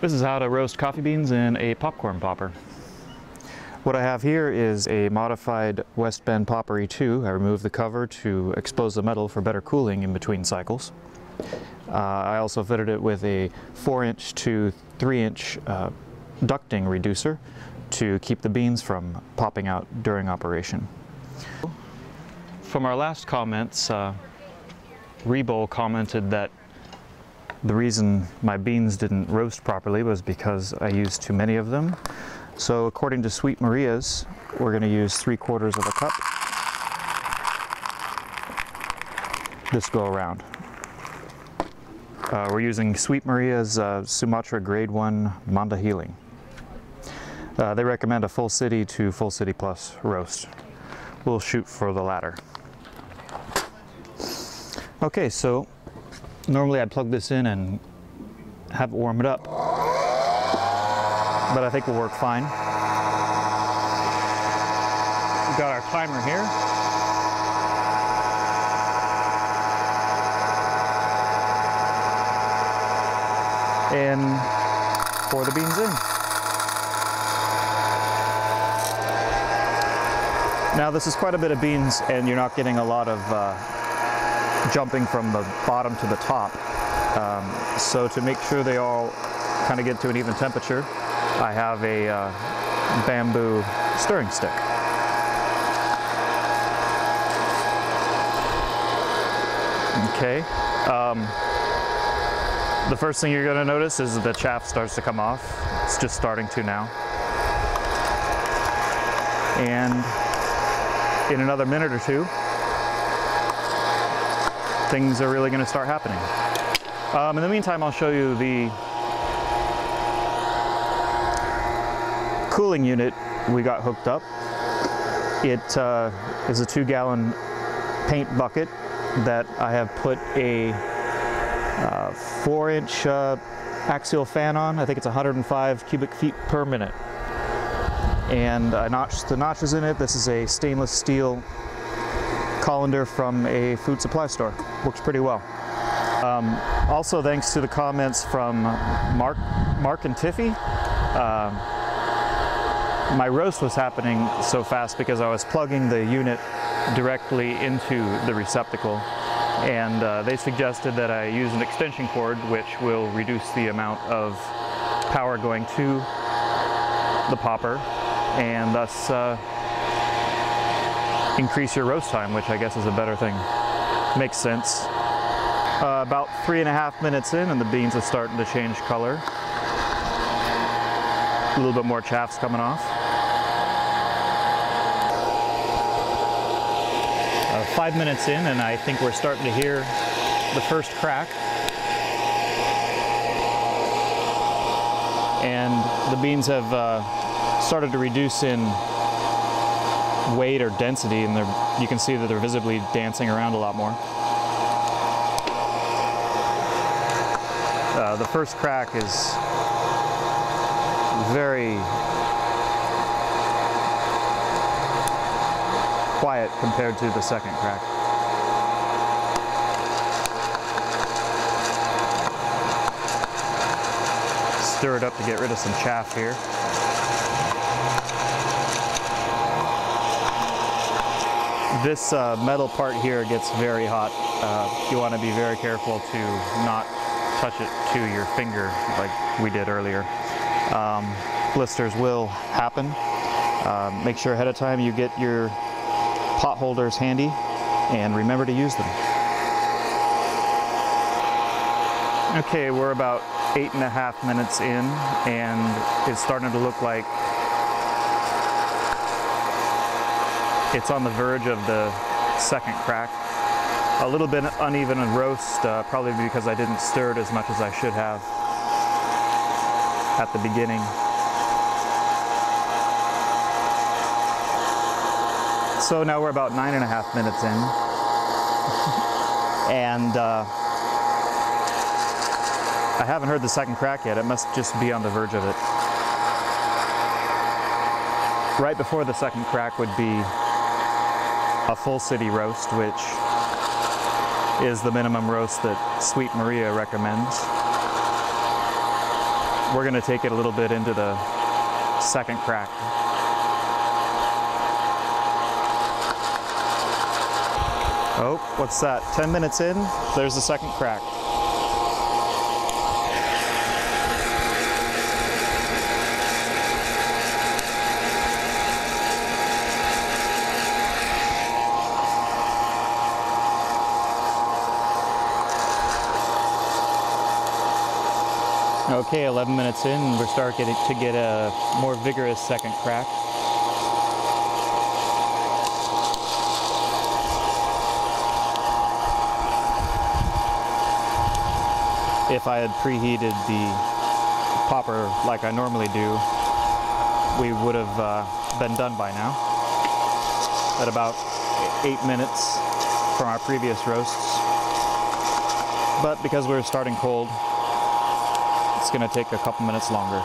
This is how to roast coffee beans in a popcorn popper. What I have here is a modified Westbend Poppery 2. I removed the cover to expose the metal for better cooling in between cycles. I also fitted it with a 4-inch to 3-inch ducting reducer to keep the beans from popping out during operation. From our last comments, Rebowl commented that the reason my beans didn't roast properly was because I used too many of them. So according to Sweet Maria's, we're going to use 3/4 of a cup this go around. We're using Sweet Maria's Sumatra Grade 1 Mandheling. They recommend a full city to full city plus roast. We'll shoot for the latter. Okay, so normally I'd plug this in and have it warm it up, but I think we'll work fine. We've got our timer here. And pour the beans in. Now this is quite a bit of beans and you're not getting a lot of jumping from the bottom to the top. So to make sure they all kind of get to an even temperature, I have a bamboo stirring stick. Okay. The first thing you're going to notice is the chaff starts to come off. It's just starting to now. And in another minute or two, things are really going to start happening. In the meantime, I'll show you the cooling unit we got hooked up. It is a 2-gallon paint bucket that I have put a 4-inch axial fan on. I think it's 105 cubic feet per minute. And I notched the notches in it. This is a stainless steel colander from a food supply store. Works pretty well. Also, thanks to the comments from Mark and Tiffy, my roast was happening so fast because I was plugging the unit directly into the receptacle, and they suggested that I use an extension cord, which will reduce the amount of power going to the popper and thus increase your roast time, which I guess is a better thing. Makes sense. About 3.5 minutes in and the beans are starting to change color. A little bit more chaff's coming off. 5 minutes in and I think we're starting to hear the first crack. And the beans have started to reduce in weight or density, and you can see that they're visibly dancing around a lot more. The first crack is very quiet compared to the second crack. Stir it up to get rid of some chaff here. This metal part here gets very hot. You want to be very careful to not touch it to your finger like we did earlier. Blisters will happen. Make sure ahead of time you get your pot holders handy and remember to use them. Okay, we're about 8.5 minutes in and it's starting to look like it's on the verge of the second crack. A little bit uneven in roast, probably because I didn't stir it as much as I should have at the beginning. So now we're about 9.5 minutes in, and I haven't heard the second crack yet. It must just be on the verge of it. Right before the second crack would be a full city roast, which is the minimum roast that Sweet Maria recommends. we're going to take it a little bit into the second crack. Oh, what's that? 10 minutes in, there's the second crack. Okay, 11 minutes in, we're starting to get a more vigorous second crack. If I had preheated the popper like I normally do, we would have been done by now at about 8 minutes from our previous roasts. But because we're starting cold, it's going to take a couple minutes longer.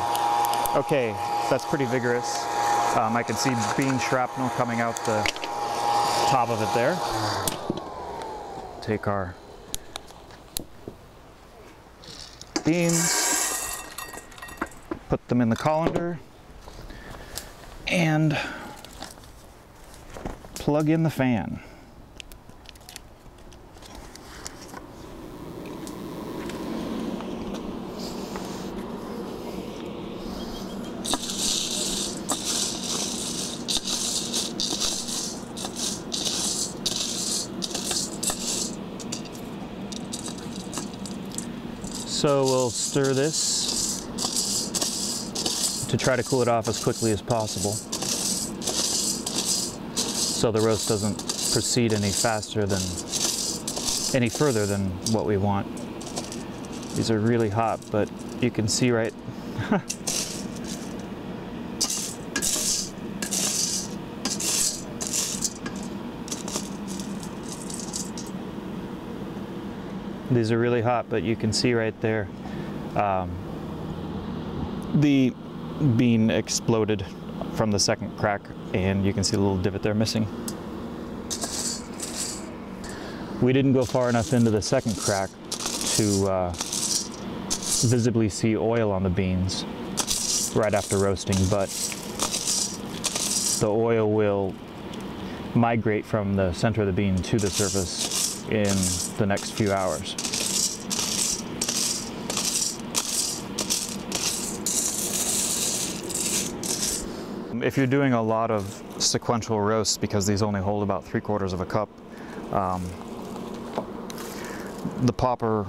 Okay, that's pretty vigorous. I can see bean shrapnel coming out the top of it there. Take our beans, put them in the colander, and plug in the fan. So we'll stir this to try to cool it off as quickly as possible, so the roast doesn't proceed any further than what we want. These are really hot, but you can see right These are really hot, but you can see right there the bean exploded from the second crack, and you can see a little divot there missing. We didn't go far enough into the second crack to visibly see oil on the beans right after roasting, but the oil will migrate from the center of the bean to the surface in the next few hours. If you're doing a lot of sequential roasts, because these only hold about 3/4 of a cup, the popper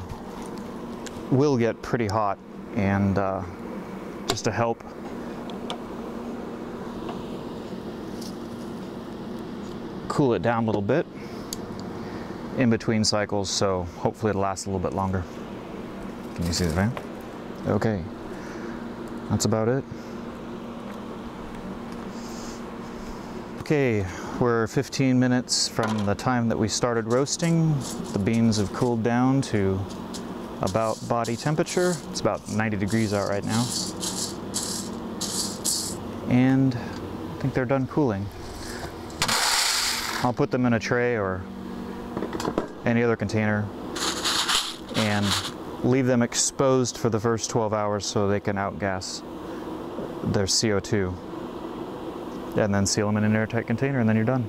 will get pretty hot, and just to help cool it down a little bit in between cycles, so hopefully it'll last a little bit longer. Can you see the fan? Okay, that's about it. Okay, we're 15 minutes from the time that we started roasting. The beans have cooled down to about body temperature. It's about 90 degrees out right now. And I think they're done cooling. I'll put them in a tray or any other container and leave them exposed for the first 12 hours so they can outgas their CO2. And then seal them in an airtight container, and then you're done.